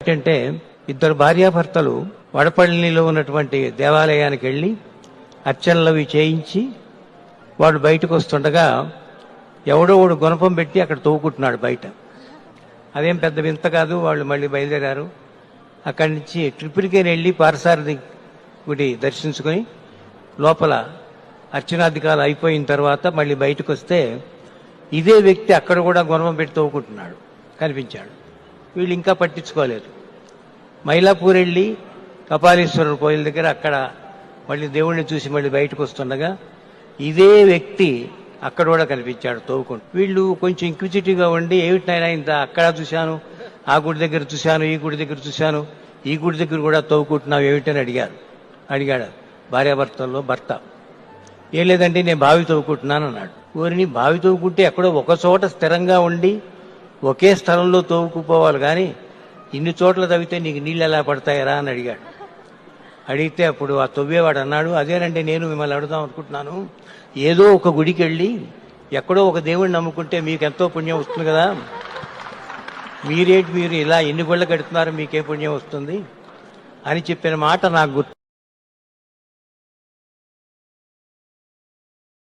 ఏమిటంటే ఇద్దరు భార్యాభర్తలు వడపల్లిలో ఉన్నటువంటి దేవాలయానికి వెళ్ళి అర్చనలవి చేయించి వాడు బయటకు వస్తుండగా ఎవడో వాడు గుణపం పెట్టి అక్కడ తవ్వుకుంటున్నాడు బయట. అదేం పెద్ద వింత కాదు. వాళ్ళు మళ్ళీ బయలుదేరారు. అక్కడి నుంచి ట్రిపుల్కేని వెళ్ళి పారసారథి గుడి దర్శించుకొని లోపల అర్చనాధికారులు అయిపోయిన తర్వాత మళ్ళీ బయటకు వస్తే ఇదే వ్యక్తి అక్కడ కూడా గుణపం పెట్టి తవ్వుకుంటున్నాడు కనిపించాడు. వీళ్ళు ఇంకా పట్టించుకోలేదు. మైలాపూర్ వెళ్ళి కపాలీశ్వరుడు కోయిల దగ్గర అక్కడ మళ్ళీ దేవుణ్ణి చూసి మళ్ళీ బయటకు వస్తుండగా ఇదే వ్యక్తి అక్కడ కూడా కనిపించాడు తవ్వుకుంటూ. వీళ్ళు కొంచెం ఇంక్విజిటివ్గా ఉండి ఏమిటైనా ఇంత అక్కడ చూశాను, ఆ గుడి దగ్గర చూశాను, ఈ గుడి దగ్గర చూశాను, ఈ గుడి దగ్గర కూడా తవ్వుకుంటున్నావు ఏమిటని అడిగాడు భార్యాభర్తల్లో భర్త. ఏం లేదండి నేను బావి తవ్వుకుంటున్నాను అన్నాడు. ఊరిని బావి తవ్వుకుంటే ఎక్కడో ఒక చోట స్థిరంగా ఉండి ఒకే స్థలంలో తవ్వుకుపోవాలి కానీ ఇన్ని చోట్ల తవ్వితే నీకు నీళ్ళు ఎలా పడతాయరా అని అడిగాడు. అడిగితే అప్పుడు ఆ తవ్వేవాడు అన్నాడు, అదేనండి నేను మిమ్మల్ని అడుగుదాం అనుకుంటున్నాను. ఏదో ఒక గుడికి వెళ్ళి ఎక్కడో ఒక దేవుడిని నమ్ముకుంటే మీకు ఎంతో పుణ్యం వస్తుంది కదా, మీరు ఇలా ఎన్ని గుళ్ళ కడుతున్నారు మీకే పుణ్యం వస్తుంది అని చెప్పిన మాట నాకు గుర్తు.